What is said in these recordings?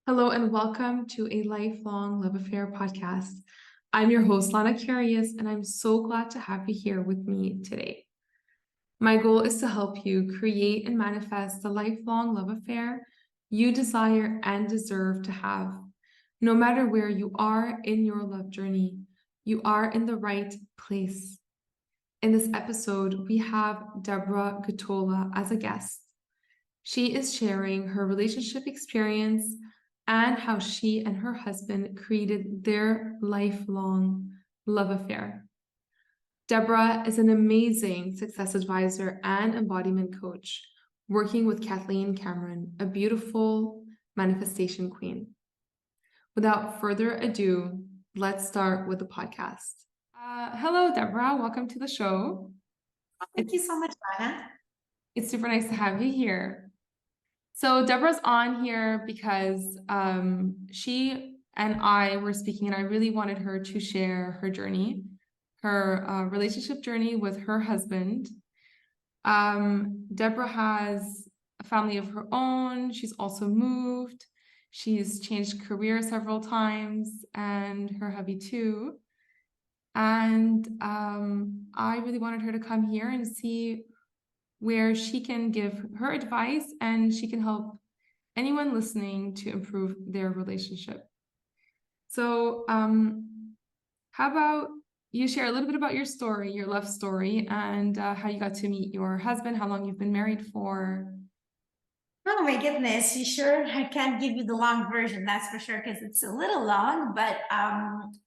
Hello and welcome to a Lifelong Love Affair podcast. I'm your host, Lana Curious, and I'm so glad to have you here with me today. My goal is to help you create and manifest the lifelong love affair you desire and deserve to have. No matter where you are in your love journey, you are in the right place. In this episode, we have Debora Gattola as a guest. She is sharing her relationship experience and how she and her husband created their lifelong love affair. Debora is an amazing success advisor and embodiment coach, working with Kathleen Cameron, a beautiful manifestation queen. Without further ado, let's start with the podcast. Hello, Debora. Welcome to the show. Thank you so much, Lana. It's super nice to have you here. So Debora's on here because she and I were speaking, and I really wanted her to share her journey, her relationship journey with her husband. Debora has a family of her own. She's also moved. She's changed career several times, and her hubby too. And I really wanted her to come here and see where she can give her advice and she can help anyone listening to improve their relationship. So how about you share a little bit about your story, your love story, and how you got to meet your husband, how long you've been married for. Oh my goodness, you sure? I can't give you the long version, that's for sure, because it's a little long. But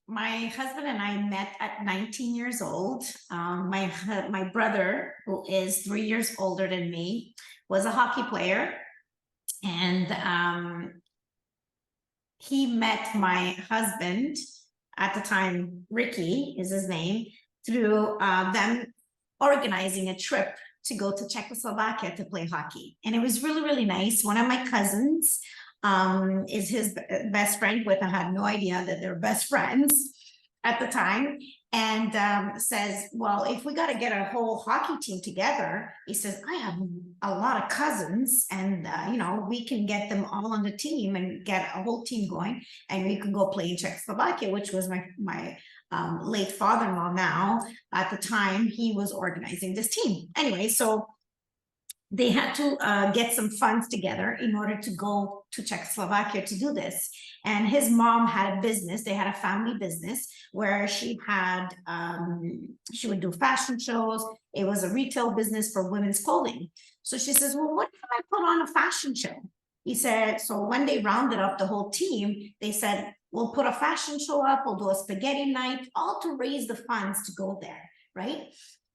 my husband and I met at 19 years old. My brother, who is 3 years older than me, was a hockey player, and he met my husband at the time. Ricky is his name, through them organizing a trip to go to Czechoslovakia to play hockey. And it was really, really nice. One of my cousins is his best friend, with I had no idea that they're best friends at the time, and says, well, if we got to get a whole hockey team together, he says, I have a lot of cousins, and we can get them all on the team and get a whole team going, and we can go play in Czechoslovakia, which was my late father-in-law. Now, at the time, he was organizing this team. Anyway, so they had to get some funds together in order to go to Czechoslovakia to do this. And his mom had a business. They had a family business where she would do fashion shows. It was a retail business for women's clothing. So she says, well, what if I put on a fashion show? He said, so when they rounded up the whole team, they said, we'll put a fashion show up, we'll do a spaghetti night, all to raise the funds to go there, right?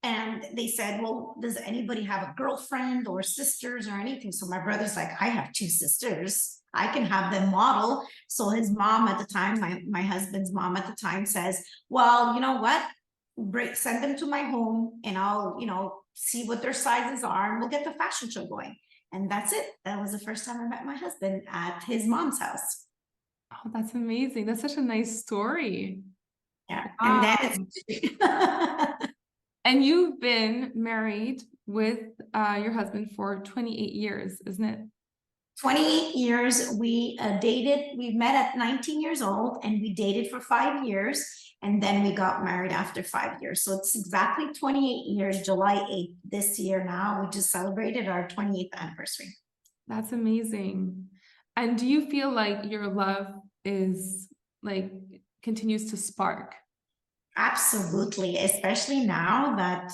And they said, well, does anybody have a girlfriend or sisters or anything? So my brother's like, I have two sisters. I can have them model. So his mom at the time, my husband's mom at the time, says, well, you know what? Send them to my home and I'll, see what their sizes are, and we'll get the fashion show going. And that's it. That was the first time I met my husband, at his mom's house. Oh, that's amazing. That's such a nice story. Yeah. Wow. And then it's And you've been married with your husband for 28 years, isn't it? 28 years. We dated. We met at 19 years old, and we dated for 5 years, and then we got married after 5 years. So it's exactly 28 years. July 8th this year. Now we just celebrated our 28th anniversary. That's amazing. And do you feel like your love is continues to spark? Absolutely, especially now that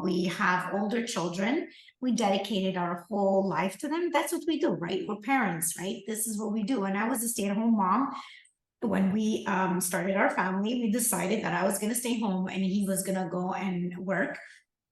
we have older children. We dedicated our whole life to them. That's what we do, right? We're parents, right? This is what we do. And I was a stay-at-home mom. When we started our family, we decided that I was going to stay home and he was going to go and work.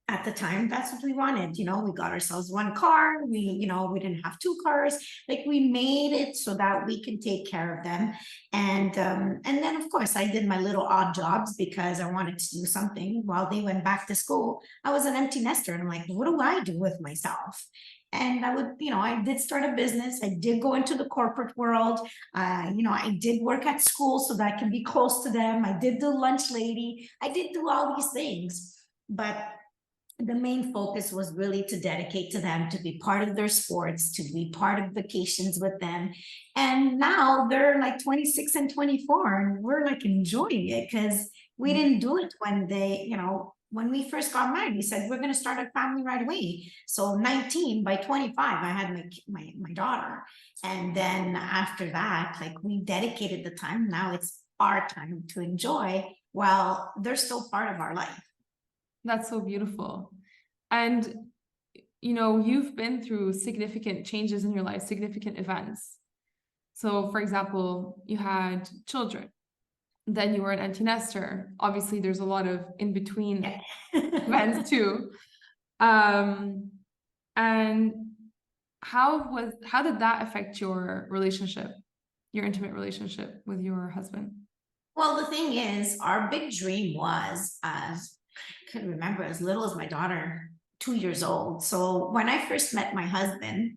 At the time, that's what we wanted. We got ourselves one car. We didn't have two cars. Like, we made it so that we can take care of them. And then, of course, I did my little odd jobs because I wanted to do something while they went back to school. I was an empty nester, and I'm like, what do I do with myself? And I did start a business. I did go into the corporate world. I did work at school so that I can be close to them. I did do lunch lady. I did do all these things. But the main focus was really to dedicate to them, to be part of their sports, to be part of vacations with them. And now they're like 26 and 24, and we're like enjoying it because we didn't do it when they, you know, when we first got married. We said we're going to start a family right away. So 19, by 25, I had my daughter. And then after that, like, we dedicated the time. Now it's our time to enjoy while they're still part of our life. That's so beautiful. And, you know, you've been through significant changes in your life, significant events. So, for example, you had children, then you were an empty nester. Obviously, there's a lot of in-between events too. And how did that affect your relationship, your intimate relationship with your husband? Well, the thing is, our big dream was, I can remember as little as my daughter, 2 years old. So when I first met my husband,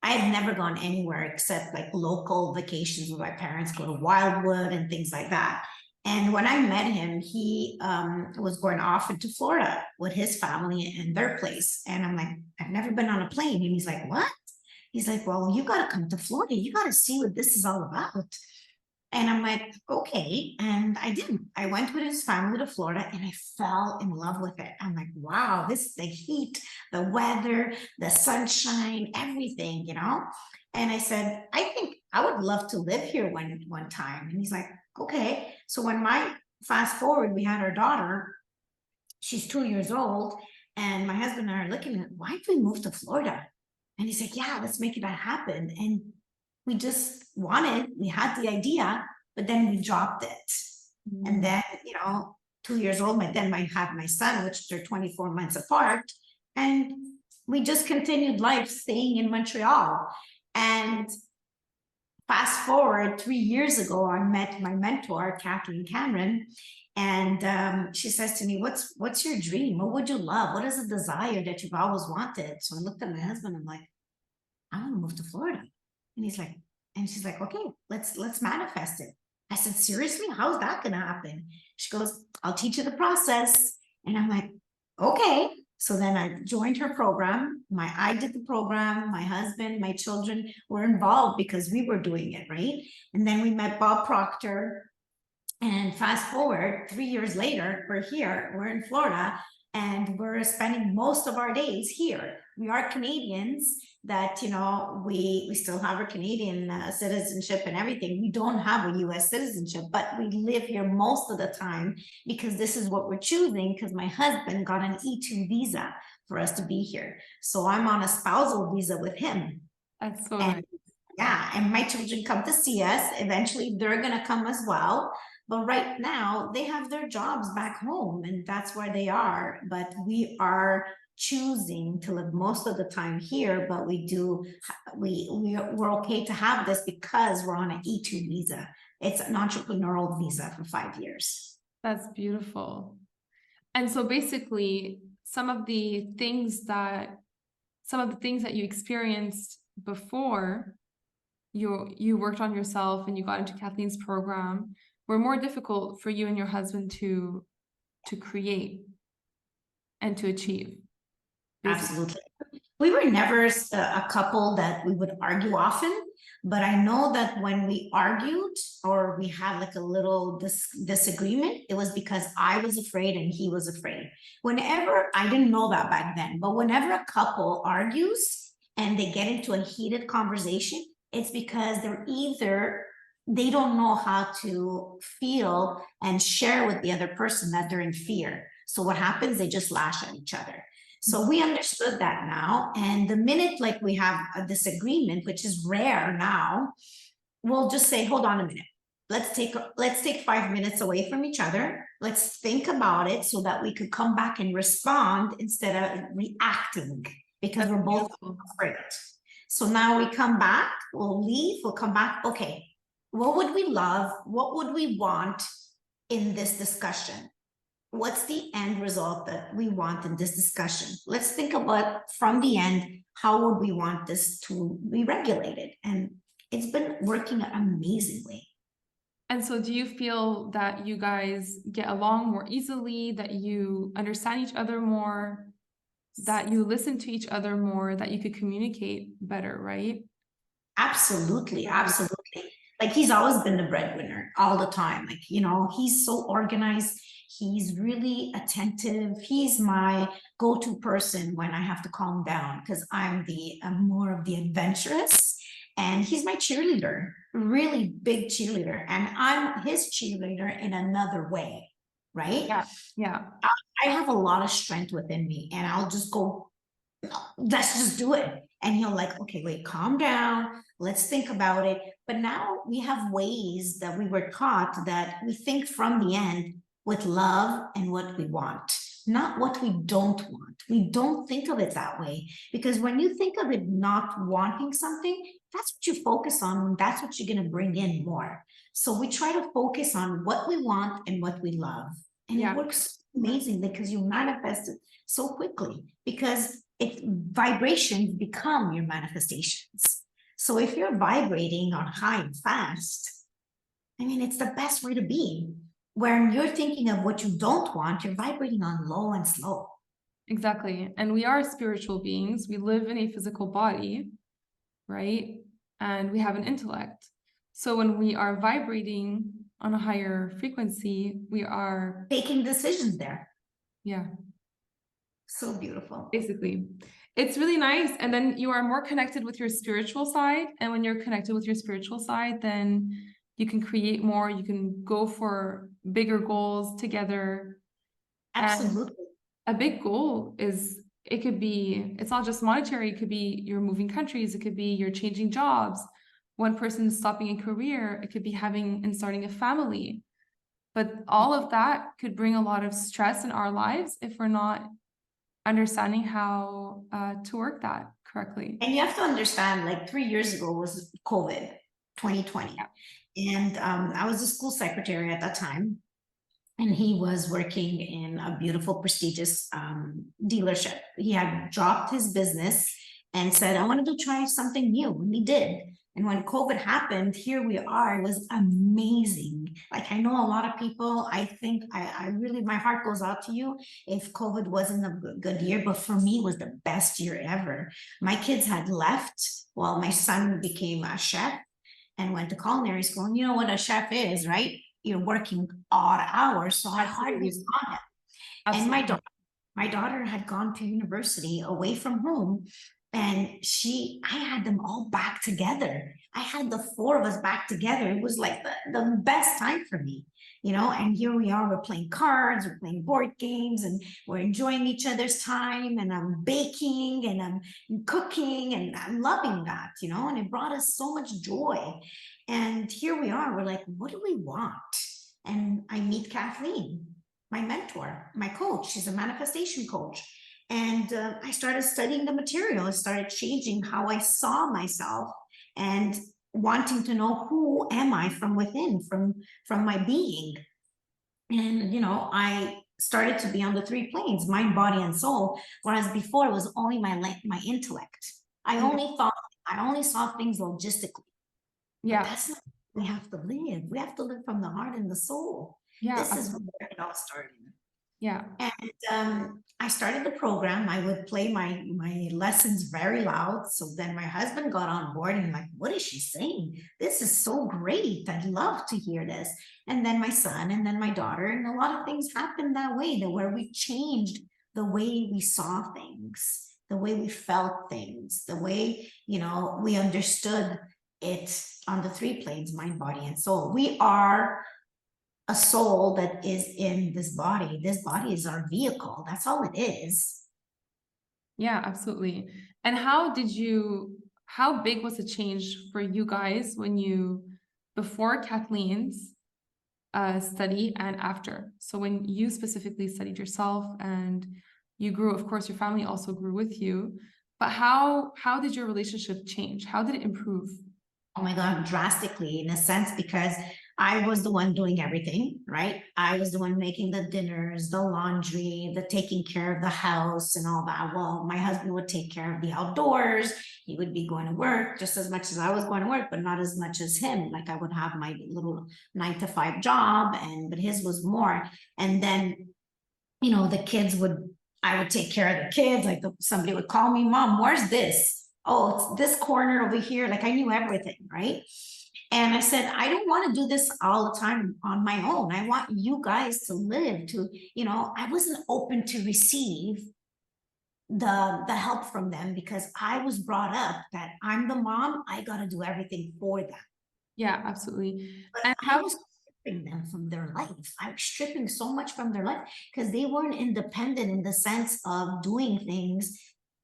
I had never gone anywhere except like local vacations with my parents, go to Wildwood and things like that. And when I met him, he was going off into Florida with his family and their place. And I'm like, I've never been on a plane. And he's like, what? He's like, well, you got to come to Florida. You got to see what this is all about. And I'm like, okay. And I did. I went with his family to Florida and I fell in love with it. I'm like, wow, this, the heat, the weather, the sunshine, everything, you know? And I said, I think I would love to live here one time. And he's like, okay. So when fast forward, we had our daughter, she's 2 years old. And my husband and I are looking at, why don't we move to Florida? And he's like, yeah, let's make that happen. And we just we had the idea, but then we dropped it. And then, you know, 2 years old, then I have my son, which they're 24 months apart. And we just continued life staying in Montreal. And fast forward 3 years ago, I met my mentor, Kathleen Cameron. And she says to me, what's your dream? What would you love? What is a desire that you've always wanted? So I looked at my husband, I'm like, I want to move to Florida. And he's like, and she's like, okay, let's manifest it. I said, seriously, how's that gonna happen? She goes, I'll teach you the process. And I'm like, okay. So then I joined her program. I did the program, my husband, my children were involved because we were doing it, right? And then we met Bob Proctor. And fast forward 3 years later, we're here, we're in Florida, and we're spending most of our days here. We are Canadians that, you know, we still have our Canadian citizenship and everything. We don't have a US citizenship, but we live here most of the time because this is what we're choosing, because my husband got an E2 visa for us to be here. So I'm on a spousal visa with him. That's so nice. Yeah, and my children come to see us. Eventually they're gonna come as well. But right now they have their jobs back home and that's where they are. But we are choosing to live most of the time here, but we're okay to have this because we're on an E2 visa. It's an entrepreneurial visa for 5 years. That's beautiful. And so basically some of the things that you experienced before you worked on yourself and you got into Kathleen's program were more difficult for you and your husband to create and to achieve. Basically. Absolutely. We were never a couple that we would argue often, but I know that when we argued or we had like a little disagreement, it was because I was afraid and he was afraid. Whenever, I didn't know that back then, but whenever a couple argues and they get into a heated conversation, it's because they don't know how to feel and share with the other person that they're in fear. So what happens? They just lash at each other. So we understood that now. And the minute like we have a disagreement, which is rare now, we'll just say, hold on a minute. Let's take 5 minutes away from each other. Let's think about it so that we could come back and respond instead of reacting, because we're both afraid. So now we come back, we'll leave, we'll come back. Okay, what would we love? What would we want in this discussion? What's the end result that we want in this discussion? Let's think about from the end, how would we want this to be regulated? And it's been working amazingly. And so do you feel that you guys get along more easily, that you understand each other more? that you listen to each other more, that you could communicate better, right? Absolutely, absolutely. Like he's always been the breadwinner all the time. Like, he's so organized. He's really attentive. He's my go-to person when I have to calm down because I'm more of the adventurous. And he's my cheerleader, really big cheerleader. And I'm his cheerleader in another way, right? Yeah. Yeah. I have a lot of strength within me, and I'll just go, let's just do it. And he'll like, okay, wait, calm down. Let's think about it. But now we have ways that we were taught that we think from the end with love and what we want, not what we don't want. We don't think of it that way because when you think of it not wanting something, that's what you focus on. That's what you're going to bring in more. So we try to focus on what we want and what we love. And Yeah. it works amazingly because you manifest it so quickly because vibrations become your manifestations. So if you're vibrating on high and fast, I mean, it's the best way to be. When you're thinking of what you don't want, you're vibrating on low and slow. Exactly. And we are spiritual beings. We live in a physical body, right? And we have an intellect. So when we are vibrating on a higher frequency, we are taking decisions there. Yeah. So beautiful. Basically. It's really nice. And then you are more connected with your spiritual side. And when you're connected with your spiritual side, then you can create more, you can go for bigger goals together. Absolutely. And a big goal is, it's not just monetary, it could be you're moving countries, it could be you're changing jobs, one person's stopping a career, it could be having and starting a family. But all of that could bring a lot of stress in our lives if we're not understanding how to work that correctly. And you have to understand, like 3 years ago was COVID, 2020. Yeah. And I was a school secretary at that time. And he was working in a beautiful, prestigious dealership. He had dropped his business and said, I wanted to try something new. And he did. And when COVID happened, here we are. It was amazing. Like, I know a lot of people, I think I really, my heart goes out to you if COVID wasn't a good year, but for me, it was the best year ever. My kids had left while my son became a chef and went to culinary school. And you know what a chef is, right? You're working odd hours, so I hardly saw him. And my daughter had gone to university away from home, and I had them all back together. I had the 4 of us back together. It was like the best time for me, and here we are, we're playing cards, we're playing board games, and we're enjoying each other's time, and I'm baking and I'm cooking, and I'm loving that, and it brought us so much joy. And here we are, we're like, what do we want? And I meet Kathleen, my mentor, my coach. She's a manifestation coach. And I started studying the material. I started changing how I saw myself and wanting to know who am I from within, from my being. And, I started to be on the 3 planes, mind, body, and soul. Whereas before it was only my intellect. I only saw things logistically. Yeah. But that's not we have to live. We have to live from the heart and the soul. Yeah. This is where it all started. Yeah. And I started the program. I would play my lessons very loud. So then my husband got on board and like, what is she saying? This is so great. I'd love to hear this. And then my son and then my daughter, and a lot of things happened that way, where we changed the way we saw things, the way we felt things, the way, we understood it on the 3 planes, mind, body, and soul. We are a soul that is in this body. This body is our vehicle. That's all it is. Yeah, absolutely. And how big was the change for you guys before Kathleen's study and after? So when you specifically studied yourself and you grew, of course, your family also grew with you, but how did your relationship change? How did it improve? Oh my God, drastically, in a sense, because I was the one doing everything, right? I was the one making the dinners, the laundry, the taking care of the house and all that. Well, my husband would take care of the outdoors. He would be going to work just as much as I was going to work, but not as much as him. Like I would have my little 9-to-5 job, but his was more. And then, the kids would I would take care of the kids. Like somebody would call me, Mom, where's this? Oh, it's this corner over here. Like I knew everything, right? And I said, I don't want to do this all the time on my own. I want you guys to live, to, I wasn't open to receive the help from them because I was brought up that I'm the mom, I got to do everything for them. Yeah, absolutely. But And I was stripping them from their life. I was stripping so much from their life because they weren't independent in the sense of doing things,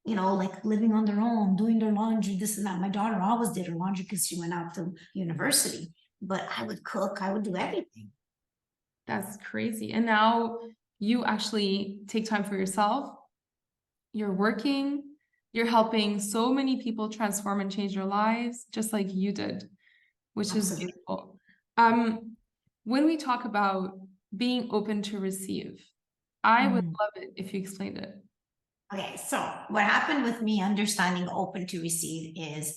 like living on their own, doing their laundry, this and that. My daughter always did her laundry because she went out to university, but I would cook, I would do everything. that's crazy. And now you actually take time for yourself. You're working, you're helping so many people transform and change their lives, just like you did, which is Absolutely. beautiful. When we talk about being open to receive, I would love it if you explained it. Okay, so what happened with me understanding open to receive is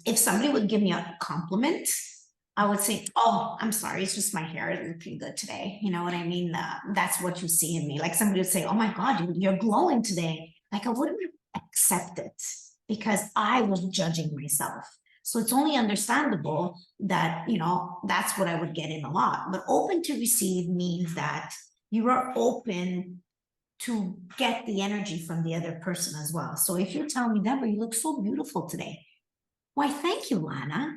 if somebody would give me a compliment, I would say, oh, I'm sorry, it's just my hair is looking good today. You know what I mean? That's what you see in me. Like somebody would say, oh my God, you're glowing today. Like I wouldn't accept it because I was judging myself. So it's only understandable that, that's what I would get in a lot. But open to receive means that you are open to get the energy from the other person as well. So if you tell me, Deborah, you look so beautiful today. Why, thank you, Lana.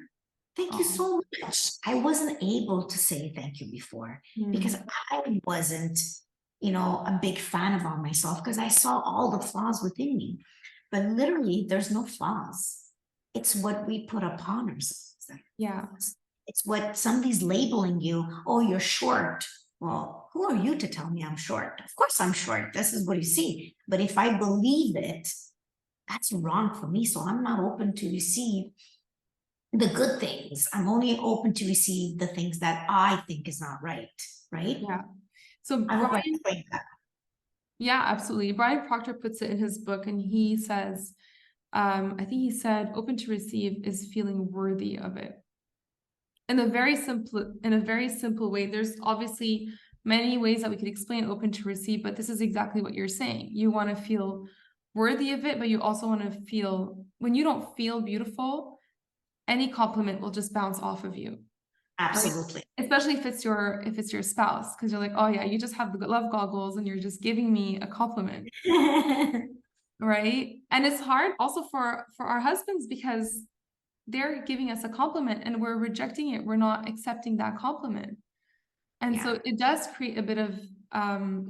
Thank you so much. I wasn't able to say thank you before because I wasn't, a big fan of myself because I saw all the flaws within me. But literally, there's no flaws. It's what we put upon ourselves. Yeah. It's what somebody's labeling you. Oh, you're short. Well, who are you to tell me I'm short? Of course I'm short. This is what you see. But if I believe it, that's wrong for me. So I'm not open to receive the good things. I'm only open to receive the things that I think is not right. Right? Yeah. So I hope I Brian, explained that. yeah, absolutely. Brian Proctor puts it in his book, and he says, I think he said, open to receive is feeling worthy of it. In a very simple way. There's obviously many ways that we could explain open to receive, but this is exactly what you're saying. You want to feel worthy of it, but you also want to feel, when you don't feel beautiful, any compliment will just bounce off of you. Absolutely. Right? Especially if it's your spouse, because you're like, oh yeah, you just have the love goggles and you're just giving me a compliment. Right? And it's hard also for our husbands because they're giving us a compliment and we're rejecting it. We're not accepting that compliment. And so it does create a bit of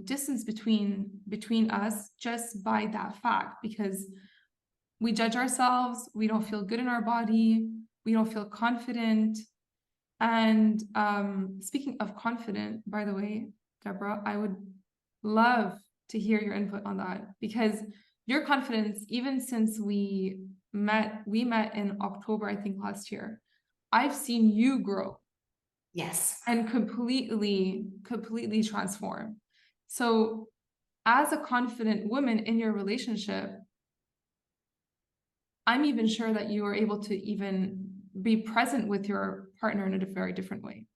distance between us just by that fact, because we judge ourselves, we don't feel good in our body, we don't feel confident. And speaking of confident, by the way, Deborah, I would love to hear your input on that, because your confidence, even since we met in October, I think last year, I've seen you grow. Yes. And completely transform. So as a confident woman in your relationship, I'm even sure that you are able to even be present with your partner in a very different way.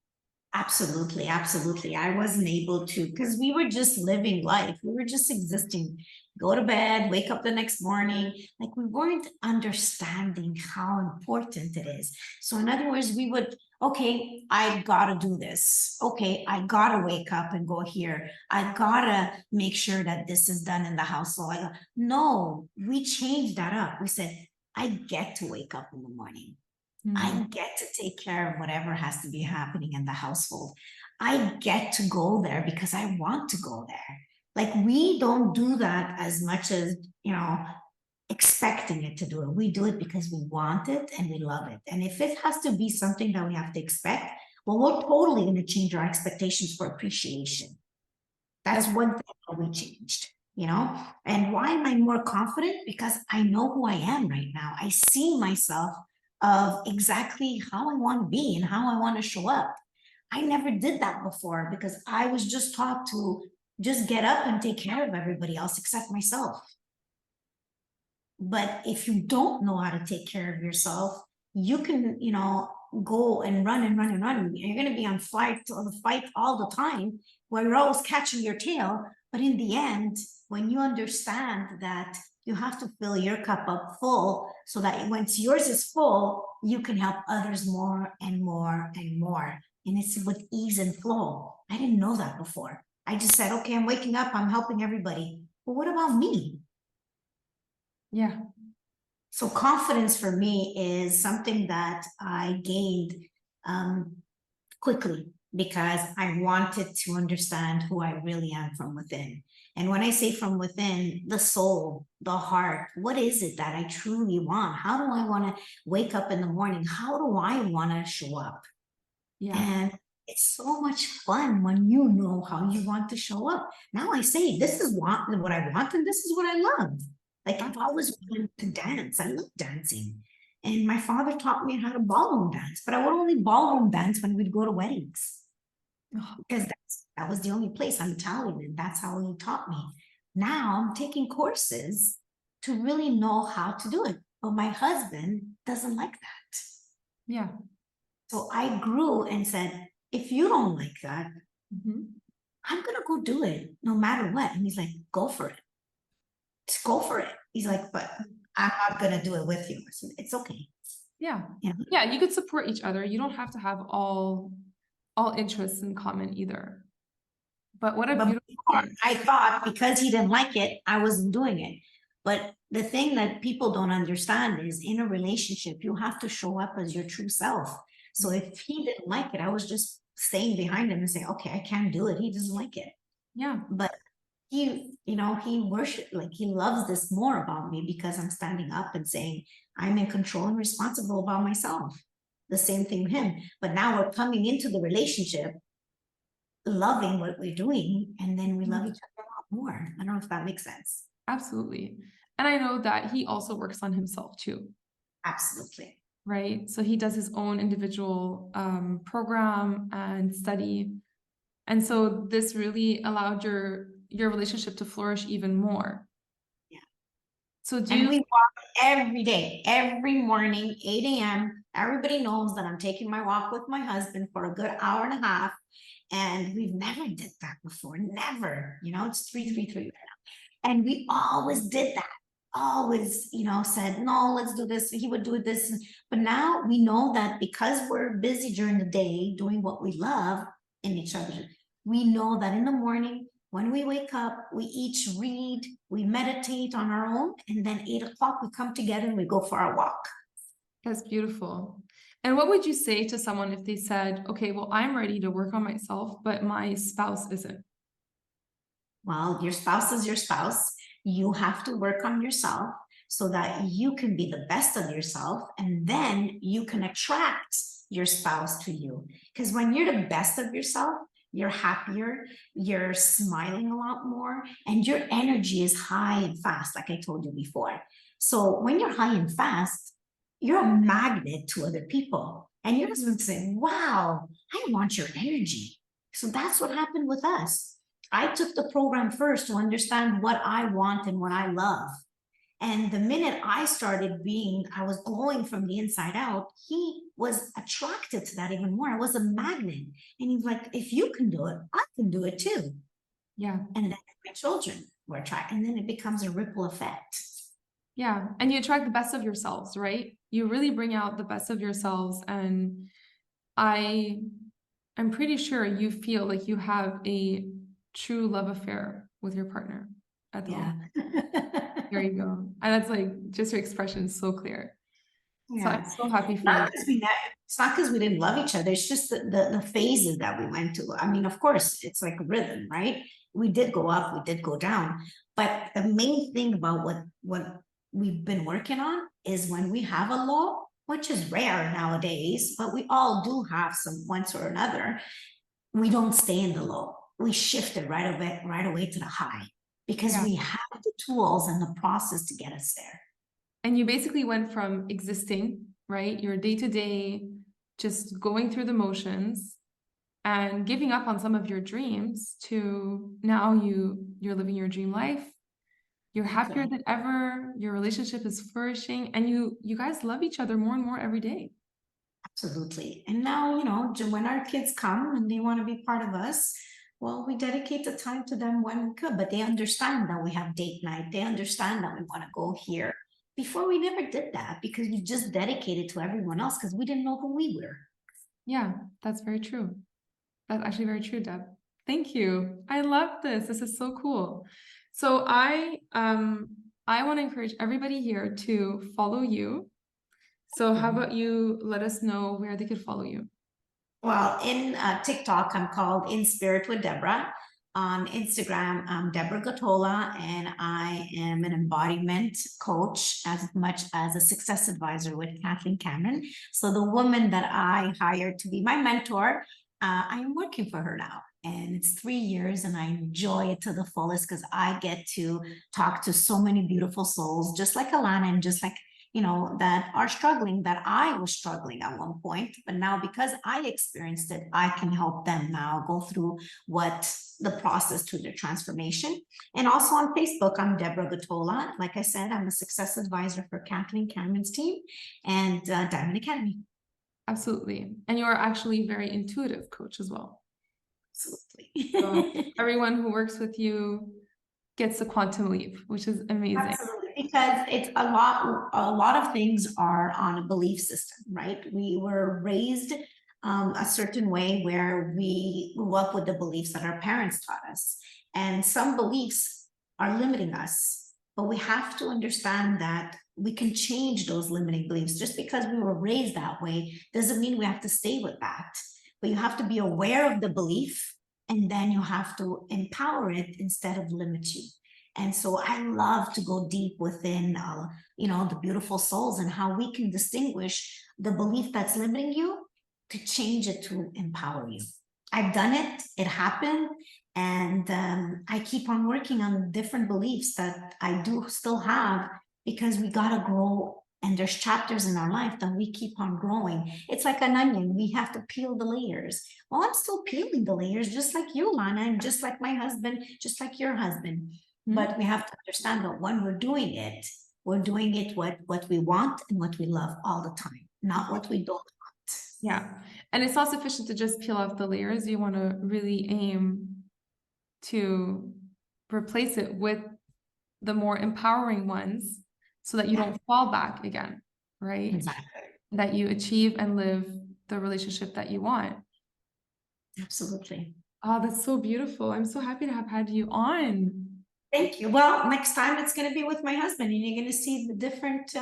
Absolutely, absolutely. I wasn't able to because we were just living life. We were just existing. Go to bed, wake up the next morning. Like we weren't understanding how important it is. So, in other words, we would, okay, I gotta do this. Okay, I gotta wake up and go here. I gotta make sure that this is done in the household. No, we changed that up. We said, I get to wake up in the morning. I get to take care of whatever has to be happening in the household. I get to go there because I want to go there. Like we don't do that as much as, expecting it to do it. We do it because we want it and we love it. And if it has to be something that we have to expect, well, we're totally going to change our expectations for appreciation. That's one thing that we changed, And why am I more confident? Because I know who I am right now. I see myself of exactly how I want to be and how I want to show up. I never did that before because I was just taught to just get up and take care of everybody else except myself. But if you don't know how to take care of yourself, you can, go and run and run and run. You're going to be on fight all the time where you're always catching your tail. But in the end, when you understand that you have to fill your cup up full so that once yours is full, you can help others more and more and more. And it's with ease and flow. I didn't know that before. I just said, okay, I'm waking up, I'm helping everybody. But what about me? Yeah. So confidence for me is something that I gained quickly because I wanted to understand who I really am from within. And when I say from within, the soul, the heart, what is it that I truly want? How do I want to wake up in the morning? How do I want to show up? Yeah. And it's so much fun when you know how you want to show up. Now I say, this is what I want, and this is what I love. Like I've always wanted to dance. I love dancing. And my father taught me how to ballroom dance, but I would only ballroom dance when we'd go to weddings Oh, because that was the only place. I'm Italian, and that's how he taught me. Now I'm taking courses to really know how to do it. But my husband doesn't like that. yeah. So I grew and said, if you don't like that, Mhm. I'm gonna go do it no matter what. And he's like, go for it. Just go for it. He's like, but I'm not gonna do it with you. I said, it's okay. Yeah. Yeah. Yeah, you could support each other. You don't have to have all interests in common either. But what a But beautiful before, thing. I thought because he didn't like it, I wasn't doing it. But the thing that people don't understand is in a relationship, you have to show up as your true self. So if he didn't like it, I was just staying behind him and saying, okay, I can't do it. He doesn't like it. Yeah. But he worship, like he loves this more about me because I'm standing up and saying I'm in control and responsible about myself. The same thing with him. But now we're coming into the relationship loving what we're doing, and then we love each other a lot more. I don't know if that makes sense. Absolutely. And I know that he also works on himself too, Absolutely. right? So he does his own individual program and study. And so this really allowed your relationship to flourish even more. Yeah. So do And you we walk every day, every morning, 8 a.m. Everybody knows that I'm taking my walk with my husband for a good hour and a half. And we've never did that before. Never. It's 333 right now. And we always did that. Always, said, no, let's do this. He would do this. But now we know that because we're busy during the day doing what we love in each other, we know that in the morning when we wake up, we each read, we meditate on our own, and then 8 o'clock we come together and we go for our walk. That's beautiful. And what would you say to someone if they said, okay, well, I'm ready to work on myself, but my spouse isn't? Well, your spouse is your spouse. You have to work on yourself so that you can be the best of yourself, and then you can attract your spouse to you. Because when you're the best of yourself, you're happier, you're smiling a lot more, and your energy is high and fast, like I told you before. So when you're high and fast, you're a magnet to other people, and you're just saying, wow, I want your energy. So that's what happened with us. I took the program first to understand what I want and what I love. And the minute I started I was glowing from the inside out, he was attracted to that even more. I was a magnet. And he's like, if you can do it, I can do it too. Yeah. And then my children were attracted. And then it becomes a ripple effect. Yeah. And you attract the best of yourselves, right? You really bring out the best of yourselves. And I'm pretty sure you feel like you have a true love affair with your partner at the Yeah. moment. There you go. And that's like just your expression is so clear. So I'm Yeah. so happy for you. Not because it's not because we didn't love each other. It's just the phases that we went to. I mean, of course, it's like a rhythm, right? We did go up, we did go down. But the main thing about what we've been working on is when we have a low, which is rare nowadays, but we all do have some once or another, we don't stay in the low. We shift it right away to the high because Yeah. we have the tools and the process to get us there. And you basically went from existing, right? Your day to day, just going through the motions and giving up on some of your dreams to now you're living your dream life. You're happier Okay. than ever. Your relationship is flourishing and you guys love each other more and more every day. Absolutely. And now, when our kids come and they want to be part of us, well, we dedicate the time to them when we could, but they understand that we have date night. They understand that we want to go here. Before, we never did that because we just dedicated to everyone else because we didn't know who we were. Yeah, that's very true. That's actually very true, Deb. Thank you. I love this. This is so cool. So I want to encourage everybody here to follow you. So how about you let us know where they could follow you? Well, in TikTok, I'm called In Spirit with Debora. On Instagram, I'm Debora Gattola, and I am an embodiment coach as much as a success advisor with Kathleen Cameron. So the woman that I hired to be my mentor, I am working for her now. And it's 3 years, and I enjoy it to the fullest because I get to talk to so many beautiful souls, just like Alana and just like that are struggling, that I was struggling at one point, but now because I experienced it, I can help them now go through what the process to their transformation. And also on Facebook, I'm Debora Gattola. Like I said, I'm a success advisor for Kathleen Cameron's team and Diamond Academy. Absolutely. And you're actually a very intuitive coach as well. Absolutely. So everyone who works with you gets the quantum leap, which is amazing. Absolutely, because it's a lot of things are on a belief system, right? We were raised a certain way where we grew up with the beliefs that our parents taught us. And some beliefs are limiting us, but we have to understand that we can change those limiting beliefs. Just because we were raised that way doesn't mean we have to stay with that. But you have to be aware of the belief, and then you have to empower it instead of limit you. And so I love to go deep within, the beautiful souls and how we can distinguish the belief that's limiting you to change it to empower you. I've done it, it happened, and I keep on working on different beliefs that I do still have because we gotta grow. And there's chapters in our life that we keep on growing. It's like an onion. We have to peel the layers. Well, I'm still peeling the layers, just like you, Lana, and just like my husband, just like your husband. But we have to understand that when we're doing it what we want and what we love all the time, not what we don't want. Yeah. And it's not sufficient to just peel off the layers. You want to really aim to replace it with the more empowering ones so that you don't fall back again, right? Exactly. That you achieve and live the relationship that you want. Absolutely. Oh, that's so beautiful. I'm so happy to have had you on. Thank you. Well, next time it's going to be with my husband, and you're going to see the different,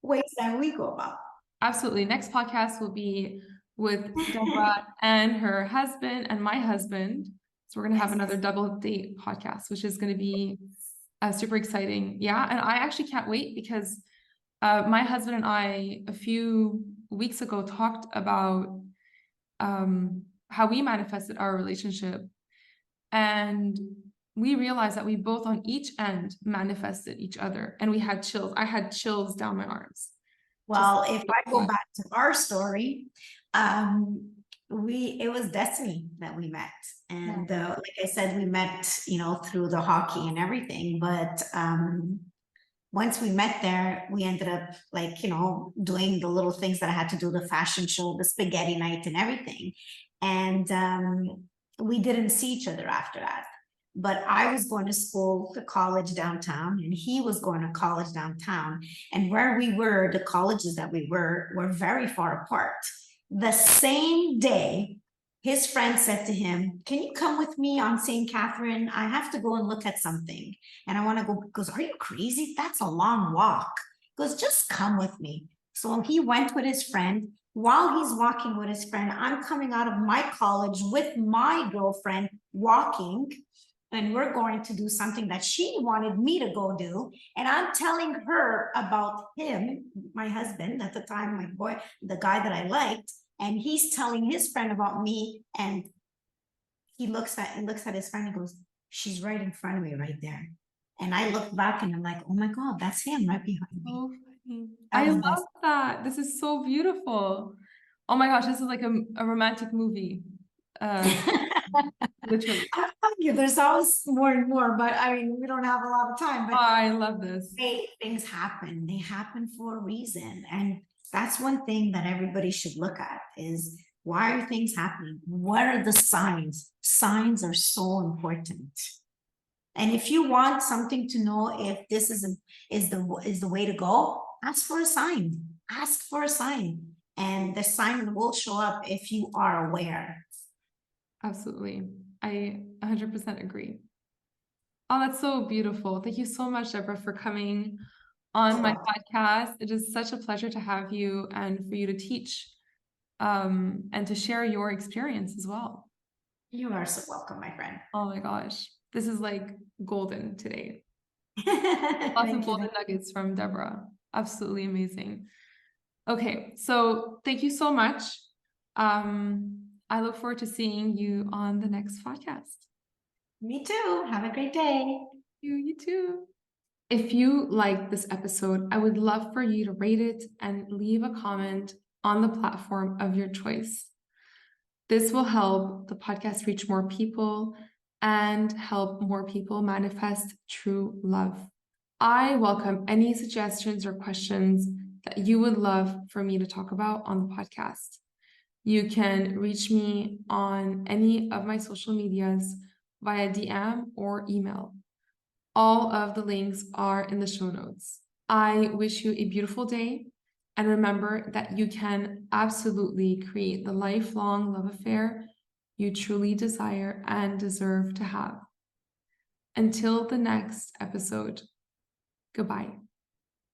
ways that we go about. Absolutely. Next podcast will be with Debora and her husband and my husband. So we're going to have another double date podcast, which is going to be super exciting. Yeah. And I actually can't wait because my husband and I, a few weeks ago, talked about how we manifested our relationship. And we realized that we both on each end manifested each other, and we had chills. I had chills down my arms. Well, if I go back to our story, it was destiny that we met. And like I said, we met, through the hockey and everything. But once we met there, we ended up doing the little things that I had to do, the fashion show, the spaghetti night and everything. And we didn't see each other after that. But I was going to college downtown, and he was going to college downtown. And where we were, the colleges that we were very far apart. The same day, his friend said to him, "Can you come with me on St. Catherine? I have to go and look at something. And I want to go." He goes, "Are you crazy? That's a long walk." He goes, "Just come with me." So he went with his friend. While he's walking with his friend, I'm coming out of my college with my girlfriend walking. And we're going to do something that she wanted me to go do. And I'm telling her about him, my husband at the time, my boy, the guy that I liked. And he's telling his friend about me. And he looks at his friend and goes, "She's right in front of me right there." And I look back and I'm like, "Oh my God, that's him right behind me." So funny. I love that. This is so beautiful. Oh my gosh, this is like a romantic movie. Literally. There's always more and more, but I mean, we don't have a lot of time. But I love this. Things happen. They happen for a reason. And that's one thing that everybody should look at is Why are things happening? What are the signs? Signs are so important. And if you want something to know if this is the way to go, ask for a sign. Ask for a sign. And the sign will show up if you are aware. Absolutely. I 100% agree. Oh, that's so beautiful. Thank you so much, Deborah, for coming on my podcast. It is such a pleasure to have you and for you to teach and to share your experience as well. You are so welcome, my friend. Oh my gosh. This is like golden today. Lots Thank of you. golden nuggets from Deborah. Absolutely amazing. Okay, so thank you so much. I look forward to seeing you on the next podcast. Me too. Have a great day. You too. If you liked this episode, I would love for you to rate it and leave a comment on the platform of your choice. This will help the podcast reach more people and help more people manifest true love. I welcome any suggestions or questions that you would love for me to talk about on the podcast. You can reach me on any of my social medias via DM or email. All of the links are in the show notes. I wish you a beautiful day, and remember that you can absolutely create the lifelong love affair you truly desire and deserve to have. Until the next episode, goodbye.